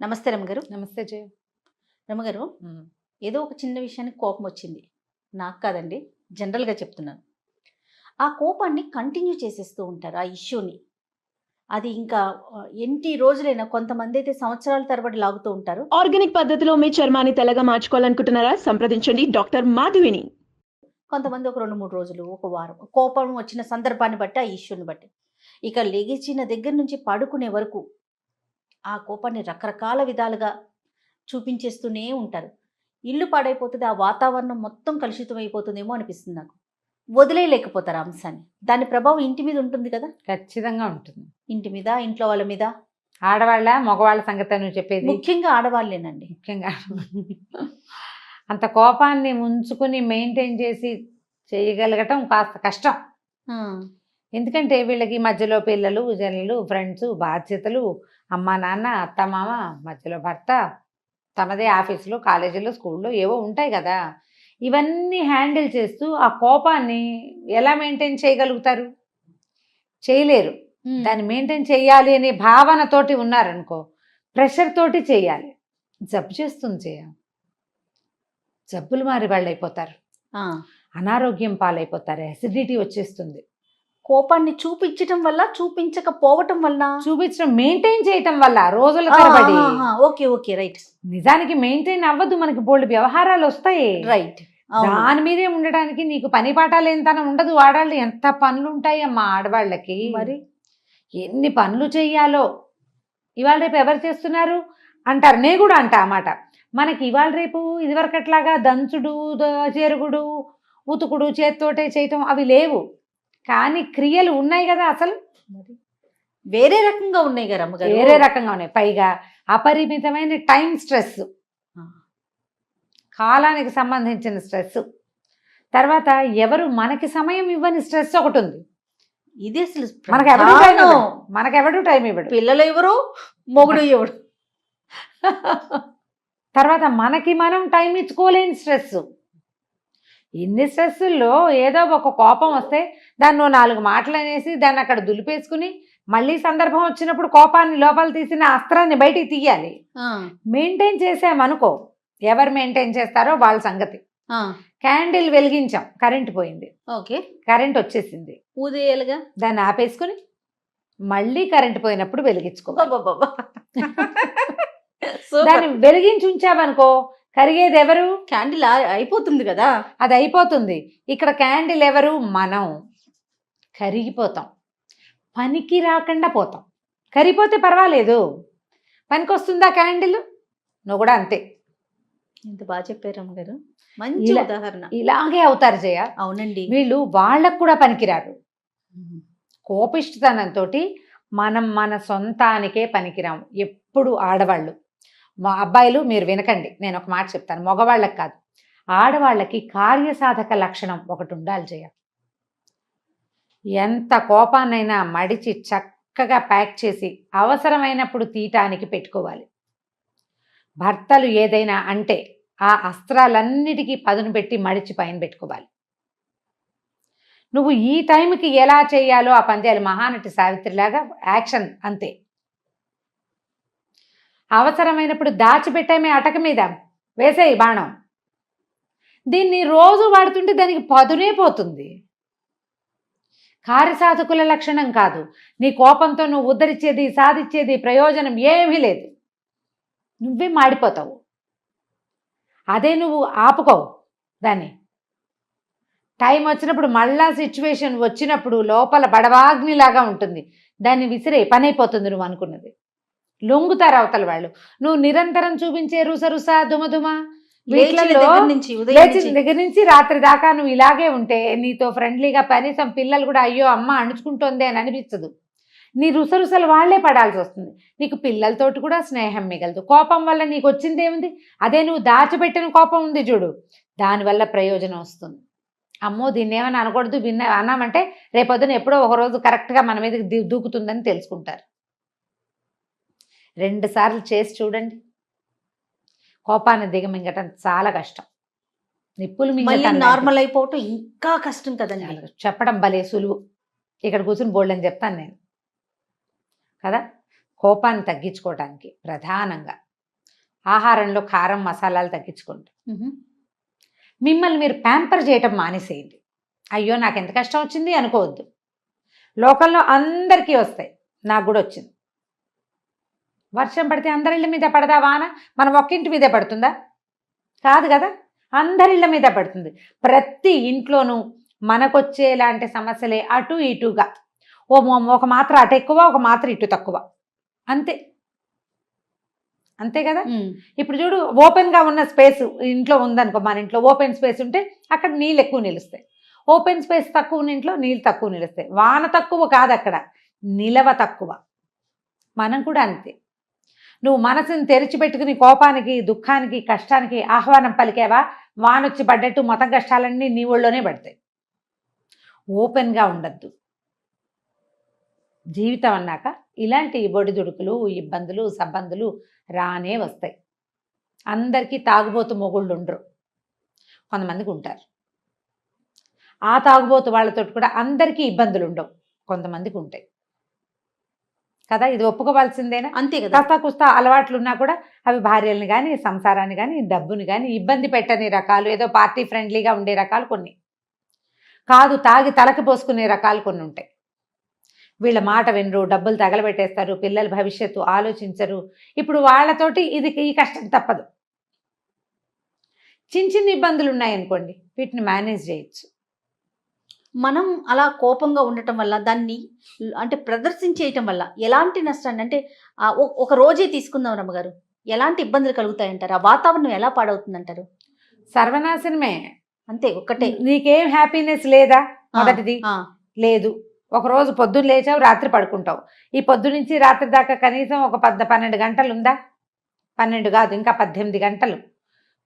నమస్తే రమగారు. నమస్తే జయ. రమగారు, ఏదో ఒక చిన్న విషయానికి కోపం వచ్చింది. నాకు కాదండి, జనరల్గా చెప్తున్నాను. ఆ కోపాన్ని కంటిన్యూ చేసేస్తూ ఉంటారు ఆ ఇష్యూని. అది ఇంకా ఎన్ని రోజులైనా, కొంతమంది అయితే సంవత్సరాల తరబడి లాగుతూ ఉంటారు. ఆర్గానిక్ పద్ధతిలో మీ చర్మాన్ని తెల్లగా మార్చుకోవాలనుకుంటున్నారా? సంప్రదించండి డాక్టర్ మాధవిని. కొంతమంది ఒక 2-3 రోజులు, ఒక వారం. కోపం వచ్చిన సందర్భాన్ని బట్టి, ఆ ఇష్యూని బట్టి. ఇక లెగిచిన దగ్గర నుంచి పడుకునే వరకు ఆ కోపాన్ని రకరకాల విధాలుగా చూపించేస్తూనే ఉంటారు. ఇల్లు పాడైపోతుంది, ఆ వాతావరణం మొత్తం కలుషితం అయిపోతుందేమో అనిపిస్తుంది నాకు. వదిలేయలేకపోతారు ఆ అంశాన్ని. దాని ప్రభావం ఇంటి మీద ఉంటుంది కదా. ఖచ్చితంగా ఉంటుంది. ఇంటి మీద, ఇంట్లో వాళ్ళ మీద. ఆడవాళ్ళ మగవాళ్ళ సంగతి నువ్వు చెప్పేది? ముఖ్యంగా ఆడవాళ్ళేనండి. ముఖ్యంగా అంత కోపాన్ని ఉంచుకుని మెయింటైన్ చేసి చేయగలగటం కాస్త కష్టం. ఎందుకంటే వీళ్ళకి మధ్యలో పిల్లలు, జనులు, ఫ్రెండ్స్, బాధ్యతలు, అమ్మ నాన్న, అత్త మామ, మధ్యలో భర్త, తమదే ఆఫీసులో, కాలేజీలో, స్కూల్లో ఏవో ఉంటాయి కదా. ఇవన్నీ హ్యాండిల్ చేస్తూ ఆ కోపాన్ని ఎలా మెయింటైన్ చేయగలుగుతారు? చేయలేరు. దాన్ని మెయింటైన్ చేయాలి అనే భావనతోటి ఉన్నారనుకో, ప్రెషర్ తోటి చేయాలి. జబ్బు చేస్తుంది చేయ. జబ్బులు మారి వాళ్ళు అయిపోతారు, అనారోగ్యం పాలైపోతారు, అసిడిటీ వచ్చేస్తుంది. కోపాన్ని చూపించటం వల్ల, చూపించకపోవటం వల్ల, చూపించడం మెయింటైన్ చేయటం వల్ల రోజుల తరబడి. Okay okay, right. నిజానికి మెయింటైన్ అవ్వదు, మనకి బోల్డ్ వ్యవహారాలు వస్తాయి. రైట్. దాని మీదే ఉండడానికి నీకు పని పాఠాలు ఎంతన ఉండదు. ఆడవాళ్ళు ఎంత పనులు ఉంటాయి అమ్మా ఆడవాళ్ళకి. మరి ఎన్ని పనులు చెయ్యాలో. ఇవాళ రేపు ఎవరు చేస్తున్నారు అంటారు, నేను కూడా అంటా అన్నమాట. మనకి ఇవాళ రేపు ఇదివరకట్లాగా దంచుడు, చెరుగుడు, ఉతుకుడు, చేత్తోటే చేయటం అవి లేవు. కానీ క్రియలు ఉన్నాయి కదా. అసలు వేరే రకంగా ఉన్నాయి కదా అమ్మగారు, వేరే రకంగా ఉన్నాయి. పైగా అపరిమితమైన టైం స్ట్రెస్, కాలానికి సంబంధించిన స్ట్రెస్. తర్వాత ఎవరు మనకి సమయం ఇవ్వని స్ట్రెస్ ఒకటి ఉంది. ఇది అసలు మనకెవడు టైం ఇవ్వడు. పిల్లలు ఎవరు, మొగుడు ఎవడు. తర్వాత మనకి మనం టైం ఇచ్చుకోలేని స్ట్రెస్. ఇన్ని స్ట్రెస్సుల్లో ఏదో ఒక కోపం వస్తే దాన్ని 4 మాటలు అనేసి దాన్ని అక్కడ దులిపేసుకుని మళ్ళీ సందర్భం వచ్చినప్పుడు కోపాన్ని లోపల తీసిన అస్త్రాన్ని బయటికి తీయాలి. మెయింటైన్ చేసామనుకో, ఎవరు మెయింటైన్ చేస్తారో వాళ్ళ సంగతి. క్యాండిల్ వెలిగించాం, కరెంట్ పోయింది. ఓకే, కరెంట్ వచ్చేసింది, ఊదేయాలిగా. దాన్ని ఆపేసుకుని మళ్ళీ కరెంట్ పోయినప్పుడు వెలిగించుకో. దాన్ని వెలిగించి ఉంచామనుకో, కరిగేది ఎవరు? క్యాండిల్ అయిపోతుంది కదా, అది అయిపోతుంది. ఇక్కడ క్యాండిల్ ఎవరు? మనం. కరిగిపోతాం, పనికి రాకుండా పోతాం. కరిగిపోతే పర్వాలేదు, పనికి వస్తుందా క్యాండిల్? నువ్వు కూడా అంతే. ఎంత బాగా చెప్పారు అమ్మగారు, మంచి ఉదాహరణ. ఇలాగే అవుతారు జయ. అవునండి, వీళ్ళు వాళ్ళకు కూడా పనికిరారు. కోపిష్టతనంతో మనం మన సొంతానికే పనికిరాము ఎప్పుడు. ఆడవాళ్ళు, మా అబ్బాయిలు మీరు వినకండి, నేను ఒక మాట చెప్తాను, మగవాళ్ళకి కాదు, ఆడవాళ్ళకి కార్యసాధక లక్షణం ఒకటి ఉండాలి జయ. ఎంత కోపాన్నైనా మడిచి చక్కగా ప్యాక్ చేసి అవసరమైనప్పుడు తీయటానికి పెట్టుకోవాలి. భర్తలు ఏదైనా అంటే ఆ అస్త్రాలన్నిటికీ పదును పెట్టి మడిచి పైన పెట్టుకోవాలి. నువ్వు ఈ టైంకి ఎలా చేయాలో ఆ పని చేయాలి. మహానటి సావిత్రిలాగా యాక్షన్ అంతే. అవసరమైనప్పుడు దాచిపెట్టామే అటక మీద వేసేయి బాణం. దీన్ని రోజు వాడుతుంటే దానికి పదునే పోతుంది. కార్యసాధకుల లక్షణం కాదు. నీ కోపంతో నువ్వు ఉద్ధరించేది, సాధించేది ప్రయోజనం ఏమీ లేదు. నువ్వే మాడిపోతావు. అదే నువ్వు ఆపుకోవు దాన్ని. టైం వచ్చినప్పుడు, మళ్ళా సిచ్యువేషన్ వచ్చినప్పుడు లోపల బడవాగ్నిలాగా ఉంటుంది, దాన్ని విసిరే పని అయిపోతుంది నువ్వు అనుకున్నది. లొంగుతారు అవతల వాళ్ళు. నువ్వు నిరంతరం చూపించే రుసరుస దుమదుమ, లేచిన దగ్గర నుంచి రాత్రి దాకా నువ్వు ఇలాగే ఉంటే నీతో ఫ్రెండ్లీగా కనీసం పిల్లలు కూడా అయ్యో అమ్మ అణుచుకుంటోంది అని అనిపించదు. నీ రుసరుసలు వాళ్లే పడాల్సి వస్తుంది. నీకు పిల్లలతోటి కూడా స్నేహం మిగలదు. కోపం వల్ల నీకు వచ్చింది ఏముంది? అదే నువ్వు దాచిపెట్టిన కోపం ఉంది చూడు, దానివల్ల ప్రయోజనం వస్తుంది. అమ్మో దీన్ని ఏమని అనకూడదు, అన్నామంటే రేపొద్దున ఎప్పుడో ఒకరోజు కరెక్ట్గా మన మీదకి దూకుతుందని తెలుసుకుంటారు. 2 సార్లు చేసి చూడండి. కోపాన్ని దిగమింగటం చాలా కష్టం. నిప్పులు నార్మల్ అయిపోవటం ఇంకా కష్టం కదండి. చెప్పడం భలే సులువు, ఇక్కడ కూర్చుని బోల్డని చెప్తాను నేను కదా. కోపాన్ని తగ్గించుకోవడానికి ప్రధానంగా ఆహారంలో కారం మసాలాలు తగ్గించుకోండి. మ్మ్. మిమ్మల్ని మీరు ప్యాంపర్ చేయటం మానేసేయండి. అయ్యో నాకు ఎంత కష్టం వచ్చింది అనుకోవద్దు. లోకంలో అందరికీ వస్తాయి, నాకు కూడా వచ్చింది. వర్షం పడితే అందరిళ్ళ మీద పడదా వాన? మనం ఒక్కింటి మీదే పడుతుందా? కాదు కదా, అందరిళ్ళ మీద పడుతుంది. ప్రతి ఇంట్లోనూ మనకొచ్చేలాంటి సమస్యలే అటు ఇటుగా, ఒక మాత్ర అటు ఎక్కువ, ఒక మాత్ర ఇటు తక్కువ, అంతే. అంతే కదా. మ్మ్. ఇప్పుడు చూడు, ఓపెన్గా ఉన్న స్పేస్ ఇంట్లో ఉందనుకో, మన ఇంట్లో ఓపెన్ స్పేస్ ఉంటే అక్కడ నీళ్ళు ఎక్కువ నిలుస్తాయి. ఓపెన్ స్పేస్ తక్కువ ఉన్న ఇంట్లో నీళ్ళు తక్కువ నిలుస్తాయి. వాన తక్కువ కాదు, అక్కడ నిలవ తక్కువ. మనం కూడా అంతే. నువ్వు మనసుని తెరిచిపెట్టుకుని కోపానికి, దుఃఖానికి, కష్టానికి ఆహ్వానం పలికావా, వానొచ్చి పడ్డట్టు మొత్తం కష్టాలన్నీ నీ ఒళ్ళోనే పడతాయి. ఓపెన్గా ఉండద్దు. జీవితం అన్నాక ఇలాంటి ఒడిదుడుకులు, ఇబ్బందులు, సబ్బందులు రానే వస్తాయి. అందరికీ తాగుబోతు మొగుళ్ళు ఉండరు, కొంతమందికి ఉంటారు. ఆ తాగుబోతు వాళ్ళతో కూడా అందరికీ ఇబ్బందులు ఉండవు, కొంతమందికి ఉంటాయి కదా. ఇది ఒప్పుకోవాల్సిందేనా? అంతే కదా. కాస్త కుస్తా అలవాట్లు ఉన్నా కూడా అవి భార్యల్ని కానీ, సంసారాన్ని కానీ, డబ్బుని కానీ ఇబ్బంది పెట్టని రకాలు, ఏదో పార్టీ ఫ్రెండ్లీగా ఉండే రకాలు కొన్ని, కాదు తాగి తలకి పోసుకునే రకాలు కొన్ని ఉంటాయి. వీళ్ళ మాట వినరు, డబ్బులు తగలబెట్టేస్తారు, పిల్లల భవిష్యత్తు ఆలోచించరు. ఇప్పుడు వాళ్ళతోటి ఈ కష్టం తప్పదు. చిన్న చిన్న ఇబ్బందులు ఉన్నాయనుకోండి, వీటిని మేనేజ్ చేయొచ్చు. మనం అలా కోపంగా ఉండటం వల్ల, దాన్ని అంటే ప్రదర్శించేయటం వల్ల ఎలాంటి నష్టాన్ని, అంటే ఒక రోజే తీసుకుందాం రమ్మగారు, ఎలాంటి ఇబ్బందులు కలుగుతాయంటారు? ఆ వాతావరణం ఎలా పాడవుతుందంటారు? సర్వనాశనమే. అంతే, ఒక్కటే. నీకేం హ్యాపీనెస్ లేదా? మొదటిది ఆ, లేదు. ఒకరోజు పొద్దున్న లేచావు, రాత్రి పడుకుంటావు. ఈ పొద్దు నుంచి రాత్రి దాకా కనీసం ఒక 12 గంటలు ఉందా? 12 కాదు, ఇంకా 18 గంటలు,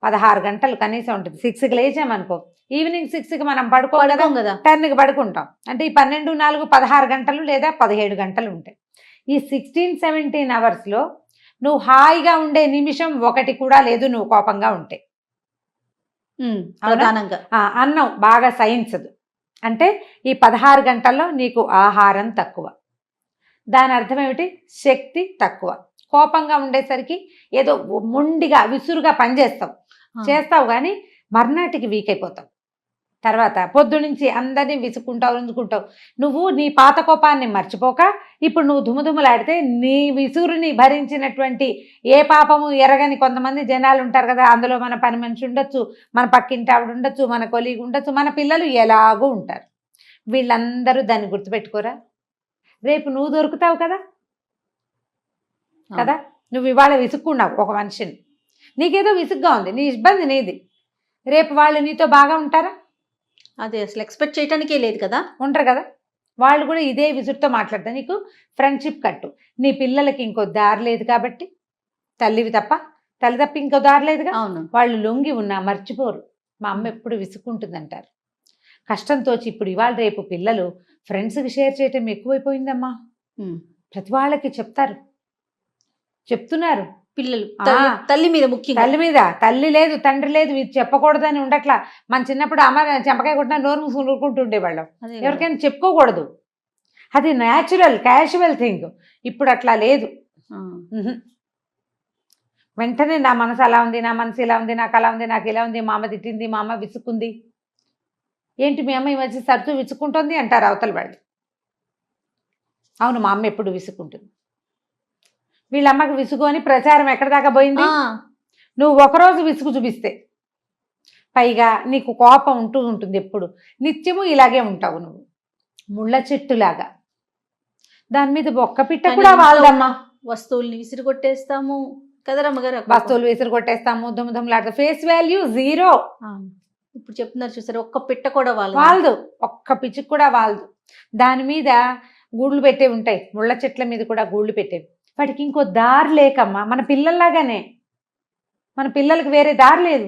16 గంటలు కనీసం ఉంటుంది. 6కి లేచామనుకో, ఈవినింగ్ 6కి మనం పడుకోం కదా, 10కి పడుకుంటాం. అంటే ఈ 12, 4, 16 గంటలు లేదా 17 గంటలు ఉంటాయి. ఈ 16-17 అవర్స్లో నువ్వు హాయిగా ఉండే నిమిషం ఒకటి కూడా లేదు, నువ్వు కోపంగా ఉంటే. ప్రధానంగా అన్నం బాగా సహించదు. అంటే ఈ 16 గంటల్లో నీకు ఆహారం తక్కువ. దాని అర్థం ఏమిటి? శక్తి తక్కువ. కోపంగా ఉండేసరికి ఏదో మొండిగా విసురుగా పనిచేస్తావు, చేస్తావు, కానీ మర్నాటికి వీక్ అయిపోతావు. తర్వాత పొద్దునుంచి అందరినీ విసుక్కుంటావు. నువ్వు నీ పాత కోపాన్ని మర్చిపోక ఇప్పుడు నువ్వు దుమ్ముదుమ్ములాడితే నీ విసురుని భరించినటువంటి ఏ పాపము ఎరగని కొంతమంది జనాలు ఉంటారు కదా. అందులో మన పని మనిషి ఉండొచ్చు, మన పక్కింటి ఆవిడ ఉండొచ్చు, మన కొలీగ్ ఉండొచ్చు, మన పిల్లలు ఎలాగూ ఉంటారు. వీళ్ళందరూ దాన్ని గుర్తుపెట్టుకోరా? రేపు నువ్వు దొరుకుతావు కదా. నువ్వు ఇవాళ విసుక్కున్నావు ఒక మనిషిని, నీకేదో విసుగ్గా ఉంది, నీ ఇబ్బంది నీది. రేపు వాళ్ళు నీతో బాగా ఉంటారా? అది అసలు ఎక్స్పెక్ట్ చేయడానికే లేదు కదా. ఉంటారు కదా. వాళ్ళు కూడా ఇదే విసురుతో మాట్లాడతారు. నీకు ఫ్రెండ్షిప్ కట్టు. నీ పిల్లలకి ఇంకో దారి లేదు కాబట్టి, తల్లి తప్ప ఇంకో దారి లేదుగా. అవును. వాళ్ళు లొంగి ఉన్నా మర్చిపోరు. మా అమ్మ ఎప్పుడు విసుక్కుంటుందంటారు. కష్టంతో ఇప్పుడు ఇవాళ రేపు పిల్లలు ఫ్రెండ్స్కి షేర్ చేయటం ఎక్కువైపోయిందమ్మా. ప్రతి వాళ్ళకి చెప్తున్నారు పిల్లలు. తల్లి మీద ముఖ్యం, తల్లి లేదు, తండ్రి లేదు, ఇది చెప్పకూడదని ఉండట్లా. మన చిన్నప్పుడు అమ్మ చెంపకాయ కొట్టినా నోరు మూసుకుని ఊరుకుంటుండేవాళ్ళం. ఎవరికైనా చెప్పుకోకూడదు, అది న్యాచురల్ క్యాజువల్ థింగ్. ఇప్పుడు అట్లా లేదు. వెంటనే నా మనసు అలా ఉంది, నా మనసు ఇలా ఉంది, నాకు అలా ఉంది, నాకు ఇలా ఉంది, మా అమ్మ తిట్టింది, మా అమ్మ విసుక్కుంది. ఏంటి మీ అమ్మ ఈ మధ్య సరుతూ విసుక్కుంటుంది అంటారు అవతల వాళ్ళు. అవును, మా అమ్మ ఎప్పుడు విసుక్కుంటుంది. వీళ్ళ అమ్మకి విసుగు అని ప్రచారం ఎక్కడ దాకా పోయింది. నువ్వు ఒకరోజు విసుగు చూపిస్తే, పైగా నీకు కోపం ఉంటుంది ఎప్పుడు, నిత్యము ఇలాగే ఉంటావు నువ్వు, ముళ్ళ చెట్టులాగా. దాని మీద ఒక్క పిట్ట కూడా వాళ్ళదమ్మా. వస్తువుల్ని విసిరి కొట్టేస్తాము కదా రమ్మగారు, వస్తువులు విసిరి కొట్టేస్తాము, దుమ్ములాడతాం, ఫేస్ వాల్యూ 0. ఇప్పుడు చెప్తున్నారు చూసారు, ఒక్క పిట్ట కూడా వాళ్ళదు, ఒక్క పిచ్చుకు కూడా వాళ్ళదు. దాని మీద గూళ్ళు పెట్టే ఉంటాయి, ముళ్ళ చెట్ల మీద కూడా గూళ్ళు పెట్టేవి. వాటికి ఇంకో దారి లేకమ్మా. మన పిల్లల్లాగానే, మన పిల్లలకి వేరే దారి లేదు.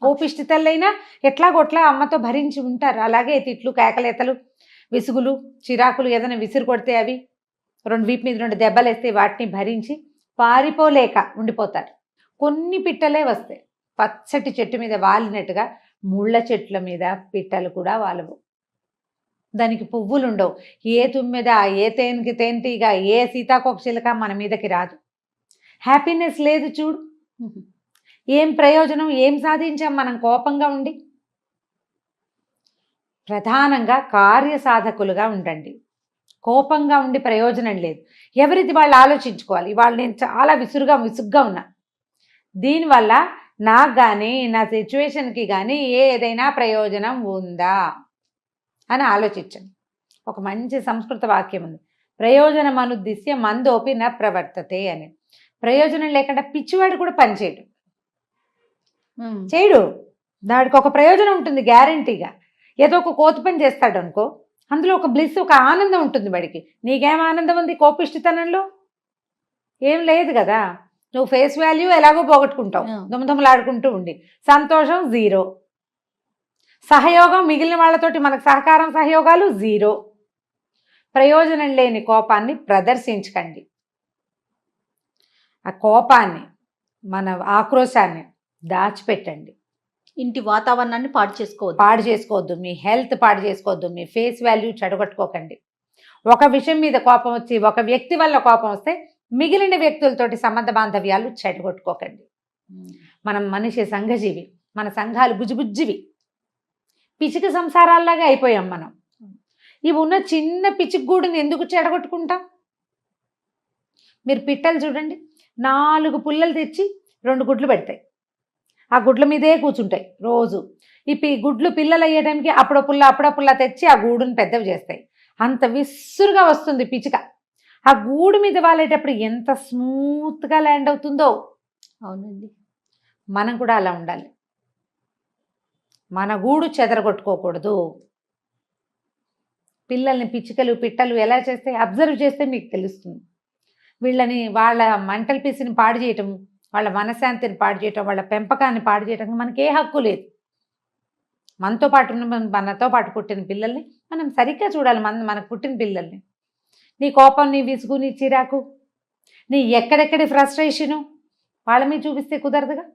కోపిష్టి తల్లైనా ఎట్లాగొట్లా అమ్మతో భరించి ఉంటారు. అలాగే తిట్లు, కేకలేతలు, విసుగులు, చిరాకులు, ఏదైనా విసిరు కొడితే అవి వీపు మీద 2 దెబ్బలు వేస్తే వాటిని భరించి పారిపోలేక ఉండిపోతారు. కొన్ని పిట్టలే వస్తాయి, పచ్చటి చెట్టు మీద వాలినట్టుగా. ముళ్ళ చెట్ల మీద పిట్టలు కూడా వాలవు. దానికి పువ్వులు ఉండవు. ఏ తుమ్మెద, ఏ తేనెటీగ, ఏ సీతాకోక చిలుక మన మీదకి రాదు. హ్యాపీనెస్ లేదు చూడు. ఏం ప్రయోజనం, ఏం సాధించాం మనం కోపంగా ఉండి? ప్రధానంగా కార్యసాధకులుగా ఉండండి. కోపంగా ఉండి ప్రయోజనం లేదు. ఎవరిది వాళ్ళు ఆలోచించుకోవాలి. ఇవాళ నేను చాలా విసుగ్గా ఉన్నా, దీనివల్ల నాకు కానీ నా సిచ్యువేషన్కి కానీ ఏదైనా ప్రయోజనం ఉందా అని ఆలోచించండి. ఒక మంచి సంస్కృత వాక్యం ఉంది, ప్రయోజనం అనుద్దిశ్య మందోపి న ప్రవర్తతే అని. ప్రయోజనం లేకుండా పిచ్చివాడు కూడా పనిచేయడు, చేయడు. దానికి ఒక ప్రయోజనం ఉంటుంది గ్యారంటీగా. ఏదో ఒక కోతి పని చేస్తాడు అనుకో, అందులో ఒక బ్లిస్, ఒక ఆనందం ఉంటుంది వాడికి. నీకేం ఆనందం ఉంది కోపిష్టితనంలో? ఏం లేదు కదా. నువ్వు ఫేస్ వాల్యూ ఎలాగో పోగొట్టుకుంటావు దుమదుమలాడుకుంటూ ఉండి, సంతోషం జీరో, సహయోగం మిగిలిన వాళ్ళతోటి మనకు సహకారం సహయోగాలు జీరో. ప్రయోజనం లేని కోపాన్ని ప్రదర్శించకండి. ఆ కోపాన్ని, మన ఆక్రోశాన్ని దాచిపెట్టండి. ఇంటి వాతావరణాన్ని పాడు చేసుకోవద్దు, మీ హెల్త్ పాడు చేసుకోవద్దు, మీ ఫేస్ వాల్యూ చెడగొట్టుకోకండి. ఒక విషయం మీద కోపం వచ్చి, ఒక వ్యక్తి వల్ల కోపం వస్తే మిగిలిన వ్యక్తులతోటి సంబంధ బాంధవ్యాలు చెడగొట్టుకోకండి. మనం మనిషి సంఘజీవి, మన సంఘాలు బుజ్జిబుజ్జివి, పిచ్చిక సంసారాల్లాగా అయిపోయాం మనం. ఇవి ఉన్న చిన్న పిచ్చిగూడుని ఎందుకు చెడగొట్టుకుంటాం? మీరు పిట్టలు చూడండి, 4 పుల్లలు తెచ్చి 2 గుడ్లు పెడతాయి, ఆ గుడ్ల మీదే కూర్చుంటాయి రోజు. ఈ గుడ్లు పిల్లలు అయ్యే టైంకి అప్పుడో పుల్ల తెచ్చి ఆ గూడుని పెద్దవి చేస్తాయి. అంత విసురుగా వస్తుంది పిచ్చిక. ఆ గూడు మీద వాళ్ళేటప్పుడు ఎంత స్మూత్గా ల్యాండ్ అవుతుందో. అవునండి, మనం కూడా అలా ఉండాలి. మన గూడు చెదరగొట్టుకోకూడదు. పిల్లల్ని పిచ్చికలు పిట్టలు ఎలా చేస్తే అబ్జర్వ్ చేస్తే మీకు తెలుస్తుంది. వీళ్ళని, వాళ్ళ మెంటల్ పీస్ని పాడు చేయటం, వాళ్ళ మనశ్శాంతిని పాడు చేయటం, వాళ్ళ పెంపకాన్ని పాడు చేయటం మనకి ఏ హక్కు లేదు. మనతో పాటు పుట్టిన పిల్లల్ని మనం సరిగ్గా చూడాలి. మనకు పుట్టిన పిల్లల్ని. నీ కోపం, నీ విసుగు, నీ చిరాకు, నీ ఎక్కడెక్కడి ఫ్రస్ట్రేషను వాళ్ళ మీద చూపిస్తే కుదరదుగా.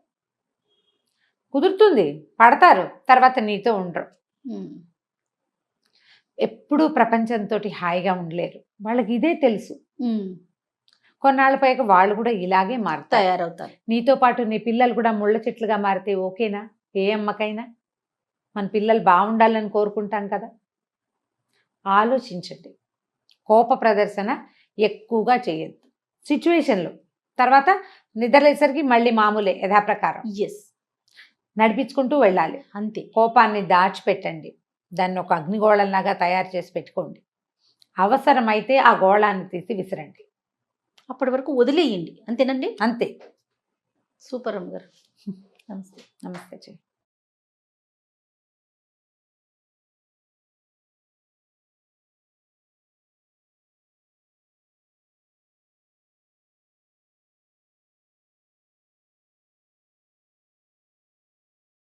కుదురుతుంది, పడతారు, తర్వాత నీతో ఉండరు. ఎప్పుడూ ప్రపంచంతో హాయిగా ఉండలేరు. వాళ్ళకి ఇదే తెలుసు. కొన్నాళ్ళ పైకి వాళ్ళు కూడా ఇలాగే తయారవుతారు. నీతో పాటు నీ పిల్లలు కూడా ముళ్ళ చెట్లుగా మారితే ఓకేనా? ఏ అమ్మకైనా మన పిల్లలు బాగుండాలని కోరుకుంటాం కదా. ఆలోచించండి. కోప ప్రదర్శన ఎక్కువగా చేయొద్దు సిచ్యువేషన్లో. తర్వాత నిద్రలేసరికి మళ్ళీ మామూలే, యథాప్రకారం నడిపించుకుంటూ వెళ్ళాలి అంతే. కోపాన్ని దాచిపెట్టండి, దాన్ని ఒక అగ్నిగోళంలాగా తయారు చేసి పెట్టుకోండి. అవసరమైతే ఆ గోళాన్ని తీసి విసిరండి, అప్పటి వరకు వదిలేయండి. అంతేనండి? అంతే. సూపర్ అమ్మగారు. నమస్తే. నమస్తే.